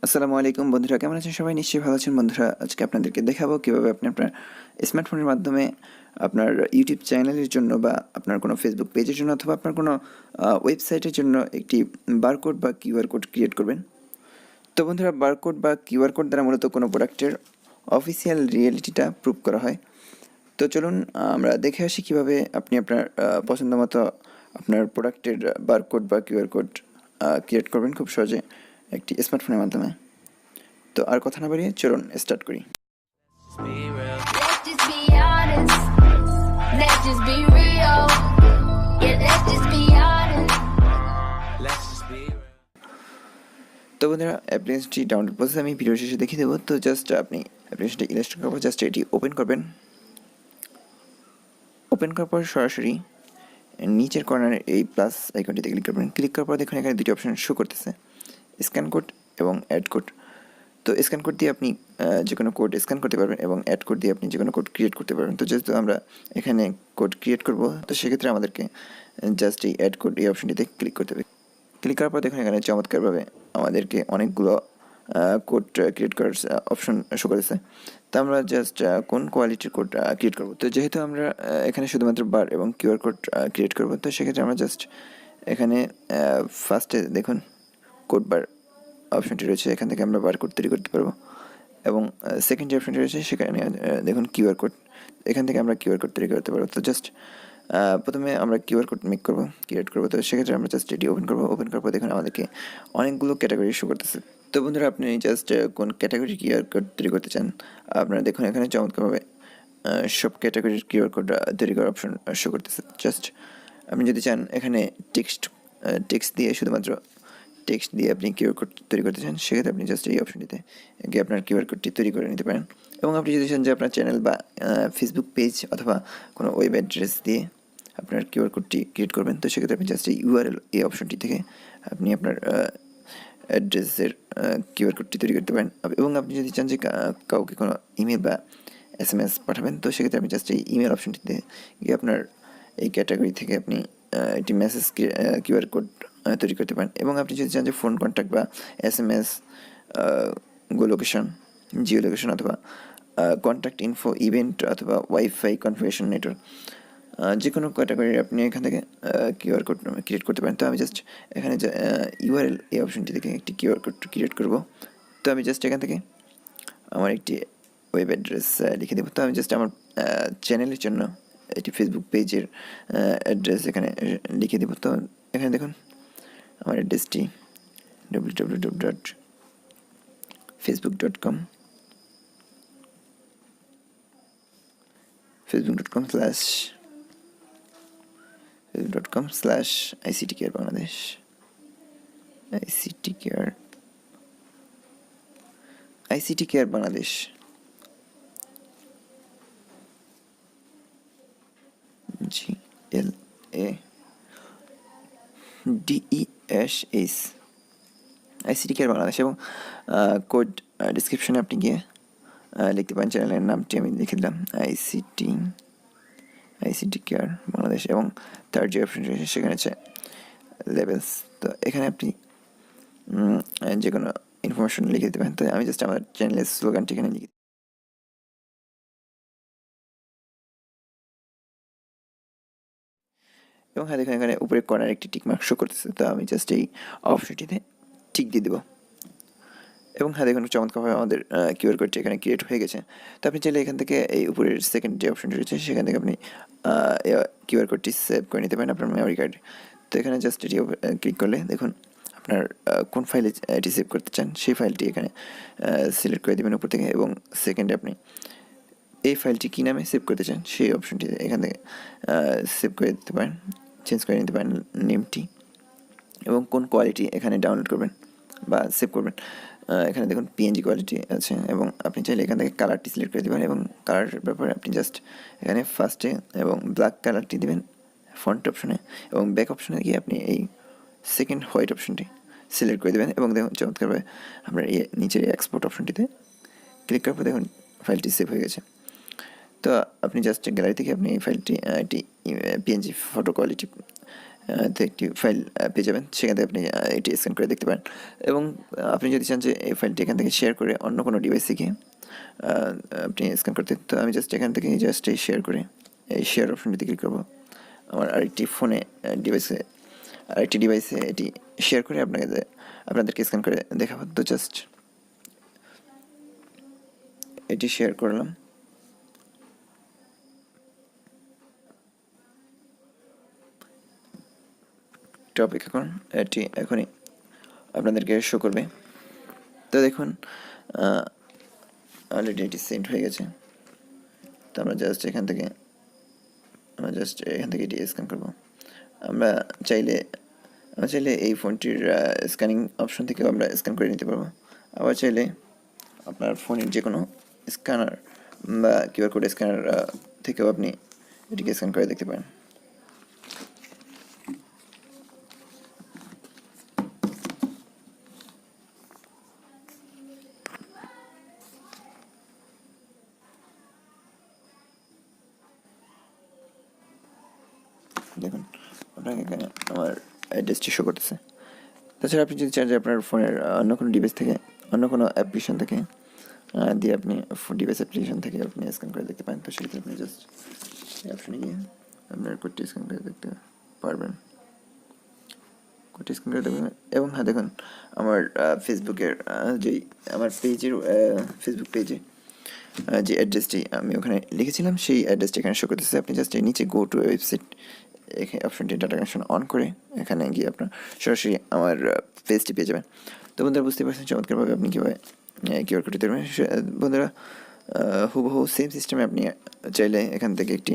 আসসালামু আলাইকুম বন্ধুরা, কেমন আছেন সবাই? নিশ্চয়ই ভালো আছেন বন্ধুরা। আজকে আপনাদেরকে দেখাবো কীভাবে আপনি আপনার স্মার্টফোনের মাধ্যমে আপনার ইউটিউব চ্যানেলের জন্য বা আপনার কোনো ফেসবুক পেজের জন্য অথবা আপনার কোনো ওয়েবসাইটের জন্য একটি বারকোড বা কিউআর কোড ক্রিয়েট করবেন। তো বন্ধুরা, বারকোড বা কিউআর কোড দ্বারা মূলত কোনো প্রোডাক্টের অফিসিয়াল রিয়েলিটিটা প্রুভ করা হয়। তো চলুন আমরা দেখে আসি কীভাবে আপনি আপনার পছন্দ মতো আপনার প্রোডাক্টের বারকোড বা কিউআর কোড ক্রিয়েট করবেন খুব সহজে একটি স্মার্টফোনের মাধ্যমে। তো আর কথা না বাড়িয়ে চলুন স্টার্ট করি। Let's just be honest. Let's just be real. Yeah, let's just be honest. তো বন্ধুরা, অ্যাপ্লিকেশনটি ডাউনলোড প্রসেস আমি ভিডিও শেষে দেখিয়ে দেবো। তো জাস্ট আপনি অ্যাপ্লিকেশনটি ইনস্টল করার পর জাস্ট এটি ওপেন করবেন। ওপেন করার পর সরাসরি নিচের কর্নারে এই প্লাস আইকনটিতে ক্লিক করবেন। ক্লিক করার পর দেখুন এখানে দুটি অপশন শো করতেছে, স্ক্যান কোড এবং অ্যাড কোড। তো স্ক্যান কোড দিয়ে আপনি যে কোনো কোড স্ক্যান করতে পারবেন এবং অ্যাড কোড দিয়ে আপনি যে কোনো কোড ক্রিয়েট করতে পারবেন। তো যেহেতু আমরা এখানে কোড ক্রিয়েট করব, তো সেক্ষেত্রে আমাদেরকে জাস্ট এই অ্যাড কোড এই অপশনটিতে ক্লিক করতে হবে। ক্লিক করার পর দেখুন এখানে চমৎকারভাবে আমাদেরকে অনেকগুলো কোড ক্রিয়েট করার অপশন শো করেছে। তো আমরা জাস্ট কোন কোয়ালিটির কোড ক্রিয়েট করব। তো যেহেতু আমরা এখানে শুধুমাত্র বার এবং কিউআর কোড ক্রিয়েট করব, তো সেক্ষেত্রে আমরা জাস্ট এখানে ফার্স্টে দেখুন কোড বার অপশনটি রয়েছে, এখান থেকে আমরা বারকোড তৈরি করতে পারবো। এবং সেকেন্ড যে অপশনটি রয়েছে সেখানে দেখুন কিউআর কোড, এখান থেকে আমরা কিউআর কোড তৈরি করতে পারবো। তো জাস্ট প্রথমে আমরা কিউআর কোড মেক করবো, ক্রিয়েট করবো। তো সেক্ষেত্রে আমরা জাস্ট এটি ওপেন করবো। ওপেন করার পর দেখুন আমাদেরকে অনেকগুলো ক্যাটাগরি শো করতেছে। তো বন্ধুরা, আপনি জাস্ট কোন ক্যাটাগরি কিউআর কোড তৈরি করতে চান, আপনারা দেখুন এখানে চমৎকারভাবে সব ক্যাটাগরির কিউআর কোড তৈরি করার অপশন শো করতেছে। জাস্ট আপনি যদি চান এখানে টেক্সট দিয়ে শুধুমাত্র টেক্সট দিয়ে আপনি কিউআর কোড তৈরি করতে চান, সেক্ষেত্রে আপনি জাস্ট এই অপশনটিতে গিয়ে আপনার কিউআর কোডটি তৈরি করে নিতে পারেন। এবং আপনি যদি চান যে আপনার চ্যানেল বা ফেসবুক পেজ অথবা কোনো ওয়েব অ্যাড্রেস দিয়ে আপনার কিউআর কোডটি ক্রিয়েট করবেন, তো সেক্ষেত্রে আপনি জাস্ট এই ইউআরএল এই অপশনটি থেকে আপনি আপনার অ্যাড্রেসের কিউআর কোডটি তৈরি করতে পারেন। এবং আপনি যদি চান যে কাউকে কোনো ইমেল বা SMS পাঠাবেন, তো সেক্ষেত্রে আপনি জাস্ট এই ইমেল অপশনটিতে গিয়ে আপনার এই ক্যাটাগরি থেকে আপনি একটি মেসেজ কিউআর কোড তৈরি করতে পারেন। এবং আপনি যদি চান যে ফোন কন্ট্যাক্ট বা SMS, লোকেশন, জিও লোকেশন অথবা কন্ট্যাক্ট ইনফো, ইভেন্ট অথবা ওয়াইফাই কনফিগারেশন নেটওয়ার্ক, যে কোনো ক্যাটাগরির আপনি এখান থেকে কিউআর কোড ক্রিয়েট করতে পারেন। তো আমি জাস্ট এখানে যে ইউআরএল এই অপশনটি থেকে একটি কিউআর কোড ক্রিয়েট করব। তো আমি জাস্ট এখান থেকে আমার একটি ওয়েব অ্যাড্রেস লিখে দেবো। তো আমি জাস্ট আমার চ্যানেলের জন্য এটি ফেসবুক পেজের অ্যাড্রেস এখানে লিখে দেবো। তো এখানে দেখুন আমার অ্যাড্রেসটি www.facebook.com facebook.com/ICT Care Bangladesh, ICT Care Bangladesh, GLADESH, ICT Care Bangladesh. এবং কোড ডিসক্রিপশনে আপনি গিয়ে লিখতে পারেন চ্যানেলের নামটি আমি লিখে দিলাম, আইসিটি কেয়ার বাংলাদেশ। এবং থার্ড যে অপশন রয়েছে সেখানে আছে লেভেলস। তো এখানে আপনি যে কোনো ইনফরমেশন লিখে দিতে পারেন। তো আমি জাস্ট আমার চ্যানেলের স্লোগানটি এখানে লিখে এবং হ্যাঁ দেখুন এখানে উপরে কর্নার একটি টিক মার্ক শো করতেছে। তো আমি জাস্ট এই অপশনটিতে টিক দিয়ে দেবো। এবং হ্যাঁ দেখুন চমৎকারভাবে আমাদের কিউআর কোডটি এখানে ক্রিয়েট হয়ে গেছে। তো আপনি চাইলে এখান থেকে এই উপরের সেকেন্ড যে অপশনটি রয়েছে সেখান থেকে আপনি কিউআর কোডটি সেভ করে নিতে পারেন আপনার মেমোরি কার্ডে। তো এখানে জাস্ট এটি ক্লিক করলে দেখুন আপনার কোন ফাইলে এটি সেভ করতে চান সেই ফাইলটি এখানে সিলেক্ট করে দেবেন উপর থেকে। এবং সেকেন্ডে আপনি এই ফাইলটি কী নামে সেভ করতে চান সেই অপশনটি এখান থেকে সেভ করে দিতে পারেন, চেঞ্জ করে নিতে পারেন নেমটি। এবং কোন কোয়ালিটি এখানে ডাউনলোড করবেন বা সেভ করবেন, এখানে দেখুন PNG কোয়ালিটি আছে। এবং আপনি চাইলে এখান থেকে কালারটি সিলেক্ট করে দেবেন। এবং কালার ব্যাপারে আপনি জাস্ট এখানে ফার্স্টে এবং ব্ল্যাক কালারটি দেবেন ফন্ট অপশনে, এবং ব্যাক অপশনে গিয়ে আপনি এই সেকেন্ড হোয়াইট অপশনটি সিলেক্ট করে দেবেন। এবং দেখুন চমৎকারভাবে আপনার এই নিচের এক্সপোর্ট অপশনটিতে ক্লিক করার পর দেখুন ফাইলটি সেভ হয়ে গেছে। তো আপনি জাস্ট গ্যালারি থেকে আপনি এই ফাইলটি একটি PNG ফটো কোয়ালিটি একটি ফাইল পেয়ে যাবেন, সেখান থেকে আপনি এটি স্ক্যান করে দেখতে পারেন। এবং আপনি যদি চান যে এই ফাইলটি এখান থেকে শেয়ার করে অন্য কোনো ডিভাইসে গিয়ে আপনি স্ক্যান করতে, তো আমি জাস্ট এখান থেকে জাস্ট এই শেয়ার করে এই শেয়ার অপশনটিতে ক্লিক করবো। আমার আরেকটি ফোনে আরেকটি ডিভাইসে এটি শেয়ার করে আপনাদেরকে স্ক্যান করে দেখাবো। তো জাস্ট এটি শেয়ার করলাম। একটু অপেক্ষা করুন, এটি এখনই আপনাদেরকে শো করবে। তো দেখুন অলরেডি এটি সেন্ড হয়ে গেছে। তো আমরা জাস্ট এখান থেকে এটি স্ক্যান করবো। আমরা চাইলে এই ফোনটির স্ক্যানিং অপশন থেকেও আমরা স্ক্যান করে নিতে পারবো। আবার চাইলে আপনার ফোনের যে কোনো স্ক্যানার বা কিউআর কোড স্ক্যানার থেকেও আপনি এটিকে স্ক্যান করে দেখতে পারেন। দেখুন আপনাকে এখানে আমার অ্যাড্রেসটি শো করতেছে। তাছাড়া আপনি যদি চান যে আপনার ফোনের অন্য কোনো ডিভাইস থেকে অন্য কোনো অ্যাপ্লিকেশন থেকে দিয়ে আপনি ডিভাইস অ্যাপ্লিকেশন থেকে আপনি স্ক্যান করে দেখতে পারেন, তো সেক্ষেত্রে আপনি জাস্ট এই অপশনে গিয়ে আপনার কোডটি স্ক্যান করে দেখতে পারবেন। কোডটি স্ক্যান করে দেখবেন। এবং হ্যাঁ দেখুন আমার ফেসবুকের আমার ফেসবুক পেজে যে অ্যাড্রেসটি আমি ওখানে লিখেছিলাম সেই অ্যাড্রেসটি এখানে শো করতেছে। আপনি জাস্ট এই নিচে গো টু ওয়েবসাইট এখানে অপশনটি ডাটা কানেকশন অন করে এখানে গিয়ে আপনার সরাসরি আমার পেজটি পেয়ে যাবেন। তো বন্ধুরা বুঝতে পারছেন চমৎকারভাবে আপনি কীভাবে কিউআর কোডটি দেবেন। বন্ধুরা হুবহু সেম সিস্টেমে আপনি চাইলে এখান থেকে একটি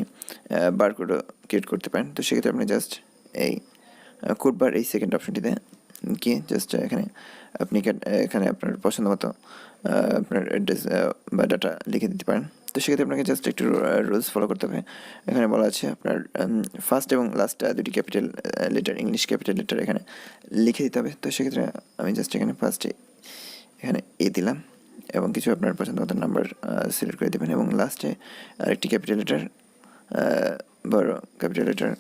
বারকোডও ক্রিয়েট করতে পারেন। তো সেক্ষেত্রে আপনি জাস্ট এই কোড বার এই সেকেন্ড অপশনটিতে গিয়ে জাস্ট এখানে আপনার পছন্দ মতো আপনার অ্যাড্রেস বা ডাটা লিখে দিতে পারেন। তো সেক্ষেত্রে আপনাকে জাস্ট একটু রুলস ফলো করতে হবে। এখানে বলা আছে আপনার ফার্স্ট এবং লাস্ট দুটি capital letter, English capital letter এখানে লিখে দিতে হবে। তো সেক্ষেত্রে আমি জাস্ট এখানে ফার্স্টে এখানে দিলাম এবং কিছু আপনার পছন্দ মতো নাম্বার সিলেক্ট করে দেবেন এবং লাস্টে আরেকটি ক্যাপিটাল লেটার, বড় ক্যাপিটাল লেটার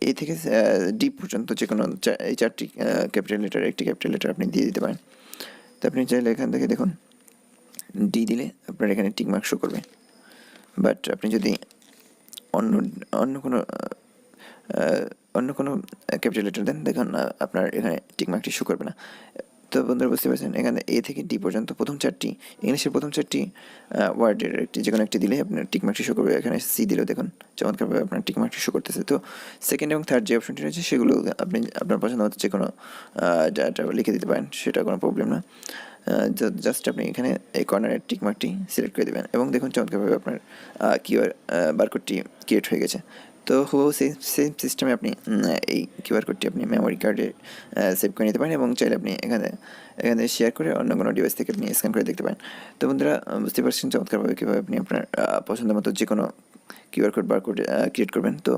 এ থেকে ডি পর্যন্ত যে কোনো এই চারটি ক্যাপিটাল লেটার একটি ক্যাপিটাল লেটার আপনি দিয়ে দিতে পারেন। তো আপনি চাইলে এখান থেকে দেখুন ডি দিলে আপনার এখানে টিক মার্ক শো করবে। বাট আপনি যদি অন্য কোনো ক্যাপিটাল লেটার দেন দেখুন আপনার এখানে টিক মার্কটি শো করবে না। তো বন্ধুরা বুঝতে পারছেন এখানে এ থেকে ডি পর্যন্ত ইংলিশের প্রথম চারটি ওয়ার্ডের যে কোনো একটি দিলে আপনার টিক মার্কটি শো করবে। এখানে সি দিলেও দেখুন চমৎকারভাবে আপনার টিক মার্কটি শো করতেছে। তো সেকেন্ড এবং থার্ড যে অপশনটি রয়েছে সেগুলো আপনি আপনার পছন্দ মতো যে কোনো ডাটা লিখে দিতে পারেন, সেটা কোনো প্রবলেম না। জাস্ট আপনি এখানে এই কর্নারের টিক মার্কটি সিলেক্ট করে দেবেন এবং দেখুন চমৎকারভাবে আপনার কিউআর বারকোডটি ক্রিয়েট হয়ে গেছে। তো হুবহু সেম সিস্টেমে আপনি এই কিউআর কোডটি আপনি মেমোরি কার্ডে সেভ করে নিতে পারেন এবং চাইলে আপনি এখানে শেয়ার করে অন্য কোনো ডিভাইস থেকে আপনি স্ক্যান করে দেখতে পারেন। তো বন্ধুরা বুঝতে পারছেন চমৎকারভাবে কীভাবে আপনি আপনার পছন্দ মতো যে কোনো কিউআর কোড বারকোড ক্রিয়েট করবেন। তো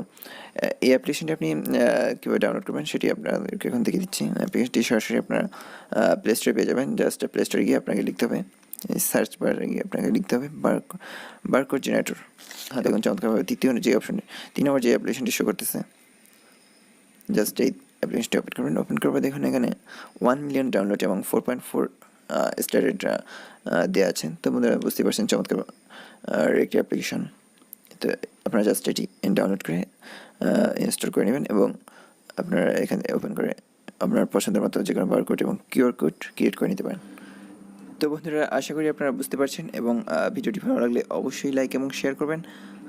এই অ্যাপ্লিকেশনটি আপনি কীভাবে ডাউনলোড করবেন সেটি আপনাদেরকে এখান থেকে দিচ্ছি। অ্যাপ্লিকেশনটি সরাসরি আপনার প্লে স্টোরে পেয়ে যাবেন। জাস্ট প্লে স্টোরে গিয়ে আপনাকে লিখতে হবে, সার্চ বারে গিয়ে আপনাকে লিখতে হবে বারকোড জেনারেটর। হ্যাঁ দেখুন চমৎকারভাবে 3 নম্বর যে অ্যাপ্লিকেশনটি শো করতেছে, জাস্ট এই অ্যাপ্লিকেশনটি ওপেন করবে। দেখুন এখানে 1 মিলিয়ন ডাউনলোড এবং 4.4 স্টার রেট দেওয়া আছে। তো বন্ধুরা বুঝতে পারছেন চমৎকার একটি অ্যাপ্লিকেশন। তো আপনারা জাস্ট এটি ডাউনলোড করে ইনস্টল করে নেবেন এবং আপনারা এখানে ওপেন করে আপনার পছন্দের মতো যে কোনো বারকোড এবং কিউআর কোড ক্রিয়েট করে নিতে পারেন। তো বন্ধুরা আশা করি আপনারা বুঝতে পারছেন এবং ভিডিওটি ভালো লাগলে অবশ্যই লাইক এবং শেয়ার করবেন।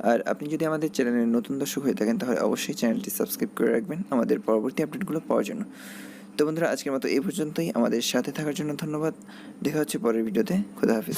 আর আপনি যদি আমাদের চ্যানেলের নতুন দর্শক হয়ে থাকেন তাহলে অবশ্যই চ্যানেলটি সাবস্ক্রাইব করে রাখবেন আমাদের পরবর্তী আপডেটগুলো পাওয়ার জন্য। তো বন্ধুরা আজকের মতো এই পর্যন্তই। আমাদের সাথে থাকার জন্য ধন্যবাদ। দেখা হচ্ছে পরের ভিডিওতে। খোদা হাফেজ।